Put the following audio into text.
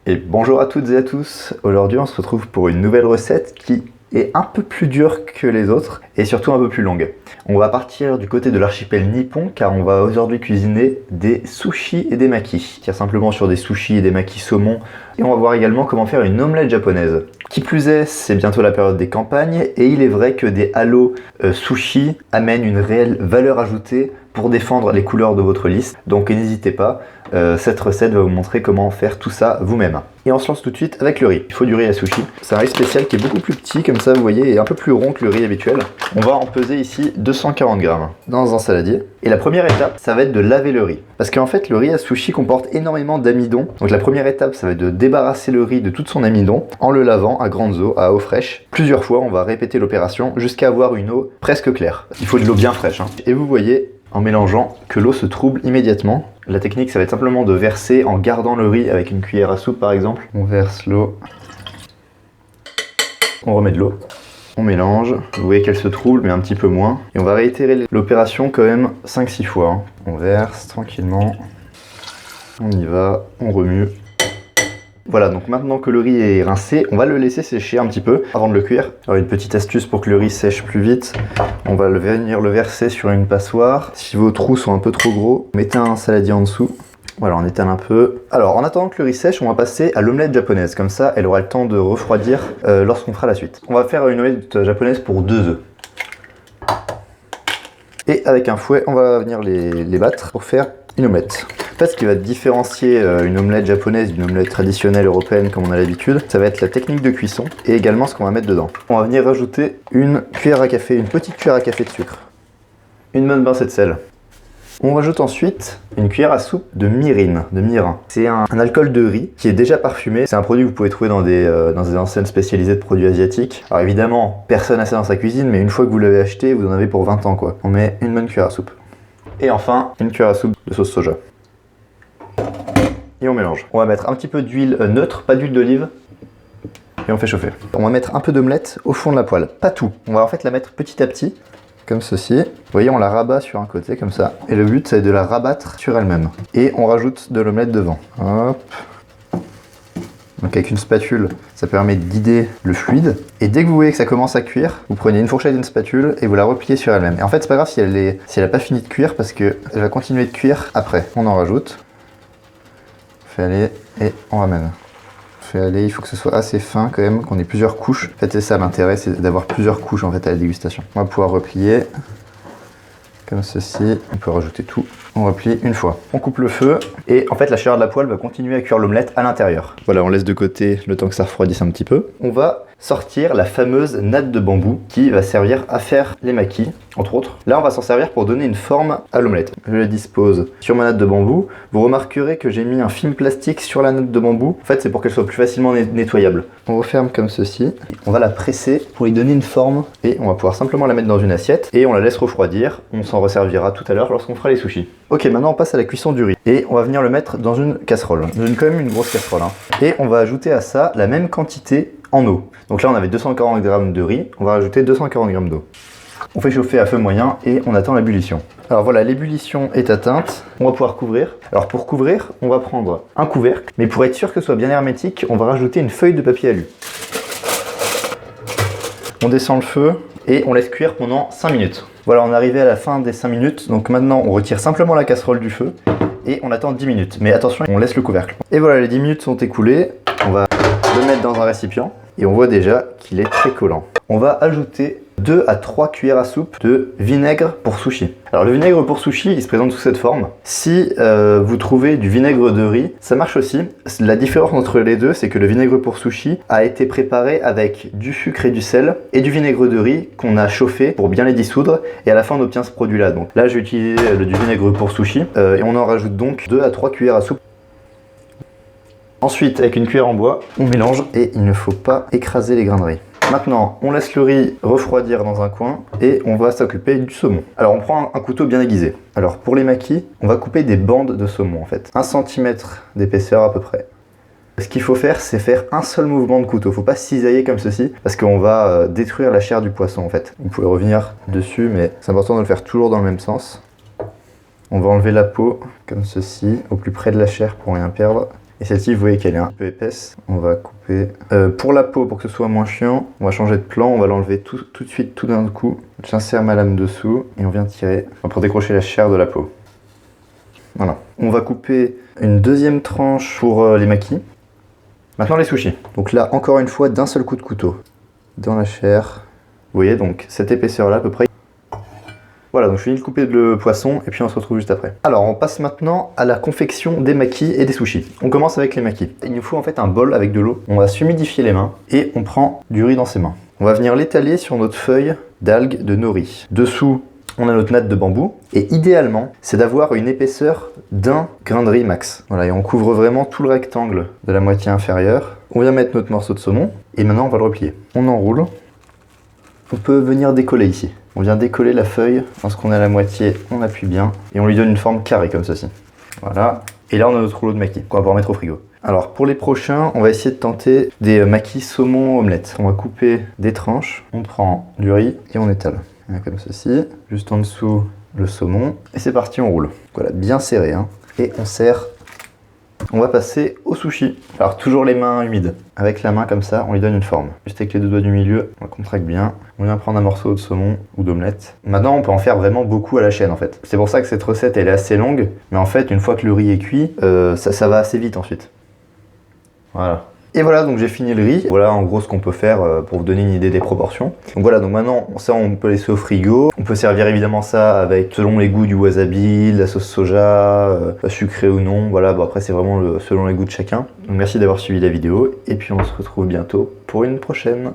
Et bonjour à toutes et à tous. Aujourd'hui on se retrouve pour une nouvelle recette qui est un peu plus dure que les autres et surtout un peu plus longue. On va partir du côté de l'archipel nippon car on va aujourd'hui cuisiner des sushis et des makis. Car simplement sur des sushis et des makis saumon, et on va voir également comment faire une omelette japonaise. Qui plus est, c'est bientôt la période des campagnes et il est vrai que des halos sushi amènent une réelle valeur ajoutée pour défendre les couleurs de votre liste. Donc n'hésitez pas, cette recette va vous montrer comment faire tout ça vous-même. Et on se lance tout de suite avec le riz. Il faut du riz à sushi. C'est un riz spécial qui est beaucoup plus petit comme ça, vous voyez, et un peu plus rond que le riz habituel. On va en peser ici 240 grammes dans un saladier. Et la première étape, ça va être de laver le riz. Parce qu'en fait, le riz à sushi comporte énormément d'amidon. Donc la première étape, ça va être de débarrasser le riz de toute son amidon en le lavant à grandes eaux, à eau fraîche. Plusieurs fois, on va répéter l'opération jusqu'à avoir une eau presque claire. Il faut de l'eau bien fraîche. Et vous voyez, en mélangeant, que l'eau se trouble immédiatement. La technique, ça va être simplement de verser en gardant le riz avec une cuillère à soupe par exemple. On verse l'eau, on remet de l'eau, on mélange. Vous voyez qu'elle se trouble mais un petit peu moins. Et on va réitérer l'opération quand même 5-6 fois. On verse tranquillement, on y va, on remue. Voilà, donc maintenant que le riz est rincé, on va le laisser sécher un petit peu avant de le cuire. Alors une petite astuce pour que le riz sèche plus vite, on va venir le verser sur une passoire. Si vos trous sont un peu trop gros, mettez un saladier en dessous. Voilà, on étale un peu. Alors en attendant que le riz sèche, on va passer à l'omelette japonaise. Comme ça, elle aura le temps de refroidir lorsqu'on fera la suite. On va faire une omelette japonaise pour 2 œufs. Et avec un fouet, on va venir les battre pour faire une omelette. En fait, ce qui va différencier une omelette japonaise d'une omelette traditionnelle européenne comme on a l'habitude, ça va être la technique de cuisson et également ce qu'on va mettre dedans. On va venir rajouter une cuillère à café, une petite cuillère à café de sucre, une bonne pincée de sel. On rajoute ensuite une cuillère à soupe de mirin. C'est un alcool de riz qui est déjà parfumé. C'est un produit que vous pouvez trouver dans des enseignes spécialisées de produits asiatiques. Alors évidemment, personne n'a ça dans sa cuisine, mais une fois que vous l'avez acheté, vous en avez pour 20 ans quoi. On met une bonne cuillère à soupe. Et enfin, une cuillère à soupe de sauce soja. Et on mélange. On va mettre un petit peu d'huile neutre, pas d'huile d'olive. Et on fait chauffer. On va mettre un peu d'omelette au fond de la poêle. Pas tout. On va en fait la mettre petit à petit, comme ceci. Vous voyez, on la rabat sur un côté, comme ça. Et le but, c'est de la rabattre sur elle-même. Et on rajoute de l'omelette devant. Hop. Donc avec une spatule, ça permet de guider le fluide. Et dès que vous voyez que ça commence à cuire, vous prenez une fourchette et une spatule et vous la repliez sur elle-même. Et en fait, c'est pas grave si elle a pas fini de cuire parce qu'elle va continuer de cuire après. On en rajoute. On fait aller et on ramène. On fait aller, il faut que ce soit assez fin quand même, qu'on ait plusieurs couches. En fait, c'est ça l'intérêt, c'est d'avoir plusieurs couches en fait à la dégustation. On va pouvoir replier comme ceci. On peut rajouter tout. On replie une fois. On coupe le feu et en fait la chaleur de la poêle va continuer à cuire l'omelette à l'intérieur. Voilà, on laisse de côté le temps que ça refroidisse un petit peu. On va sortir la fameuse natte de bambou qui va servir à faire les makis, entre autres. Là, on va s'en servir pour donner une forme à l'omelette. Je la dispose sur ma natte de bambou. Vous remarquerez que j'ai mis un film plastique sur la natte de bambou. En fait, c'est pour qu'elle soit plus facilement nettoyable. On referme comme ceci. On va la presser pour lui donner une forme et on va pouvoir simplement la mettre dans une assiette et on la laisse refroidir. On s'en resservira tout à l'heure lorsqu'on fera les sushis. Ok, maintenant on passe à la cuisson du riz et on va venir le mettre dans une casserole. Quand même une grosse casserole. Et on va ajouter à ça la même quantité en eau. Donc là on avait 240 g de riz, on va rajouter 240 g d'eau. On fait chauffer à feu moyen et on attend l'ébullition. Alors voilà, l'ébullition est atteinte, on va pouvoir couvrir. Alors pour couvrir, on va prendre un couvercle, mais pour être sûr que ce soit bien hermétique, on va rajouter une feuille de papier alu. On descend le feu et on laisse cuire pendant 5 minutes. Voilà, on est arrivé à la fin des 5 minutes, donc maintenant on retire simplement la casserole du feu et on attend 10 minutes. Mais attention, on laisse le couvercle. Et voilà, les 10 minutes sont écoulées, on va le mettre dans un récipient et on voit déjà qu'il est très collant. On va ajouter 2 à 3 cuillères à soupe de vinaigre pour sushi. Alors le vinaigre pour sushi, il se présente sous cette forme. Si vous trouvez du vinaigre de riz, ça marche aussi. La différence entre les deux, c'est que le vinaigre pour sushi a été préparé avec du sucre et du sel et du vinaigre de riz qu'on a chauffé pour bien les dissoudre et à la fin on obtient ce produit-là. Donc là j'ai utilisé du vinaigre pour sushi et on en rajoute donc 2 à 3 cuillères à soupe. Ensuite, avec une cuillère en bois, on mélange et il ne faut pas écraser les grains de riz. Maintenant, on laisse le riz refroidir dans un coin et on va s'occuper du saumon. Alors, on prend un couteau bien aiguisé. Alors, pour les makis, on va couper des bandes de saumon en fait. 1 cm d'épaisseur à peu près. Ce qu'il faut faire, c'est faire un seul mouvement de couteau. Faut pas cisailler comme ceci parce qu'on va détruire la chair du poisson en fait. Vous pouvez revenir dessus, mais c'est important de le faire toujours dans le même sens. On va enlever la peau comme ceci, au plus près de la chair pour rien perdre. Et celle-ci, vous voyez qu'elle est un peu épaisse. On va couper. Pour la peau, pour que ce soit moins chiant, on va changer de plan. On va l'enlever tout de suite, tout d'un coup. J'insère ma lame dessous et on vient tirer pour décrocher la chair de la peau. Voilà. On va couper une deuxième tranche pour les maquis. Maintenant les sushis. Donc là, encore une fois, d'un seul coup de couteau. Dans la chair. Vous voyez, donc cette épaisseur-là à peu près. Voilà, donc je finis de couper le poisson et puis on se retrouve juste après. Alors, on passe maintenant à la confection des maquis et des sushis. On commence avec les maquis. Il nous faut en fait un bol avec de l'eau. On va s'humidifier les mains et on prend du riz dans ses mains. On va venir l'étaler sur notre feuille d'algues de nori. Dessous, on a notre natte de bambou. Et idéalement, c'est d'avoir une épaisseur d'un grain de riz max. Voilà, et on couvre vraiment tout le rectangle de la moitié inférieure. On vient mettre notre morceau de saumon et maintenant on va le replier. On enroule. On peut venir décoller ici. On vient décoller la feuille. Lorsqu'on est à la moitié, on appuie bien et on lui donne une forme carrée comme ceci. Voilà. Et là, on a notre rouleau de maquis qu'on va pouvoir mettre au frigo. Alors, pour les prochains, on va essayer de tenter des maquis saumon omelette. On va couper des tranches. On prend du riz et on étale. Comme ceci. Juste en dessous, le saumon. Et c'est parti, on roule. Voilà, bien serré. Hein. Et on serre. On va passer au sushi. Alors toujours les mains humides. Avec la main comme ça, on lui donne une forme. Juste avec les deux doigts du milieu, on contracte bien. On vient prendre un morceau de saumon ou d'omelette. Maintenant, on peut en faire vraiment beaucoup à la chaîne en fait. C'est pour ça que cette recette, elle est assez longue. Mais en fait, une fois que le riz est cuit, ça va assez vite ensuite. Voilà. Et voilà, donc j'ai fini le riz. Voilà en gros ce qu'on peut faire pour vous donner une idée des proportions. Donc voilà, donc maintenant ça on peut laisser au frigo. On peut servir évidemment ça avec, selon les goûts, du wasabi, de la sauce soja, sucré ou non. Voilà, bon après c'est vraiment selon les goûts de chacun. Donc merci d'avoir suivi la vidéo et puis on se retrouve bientôt pour une prochaine.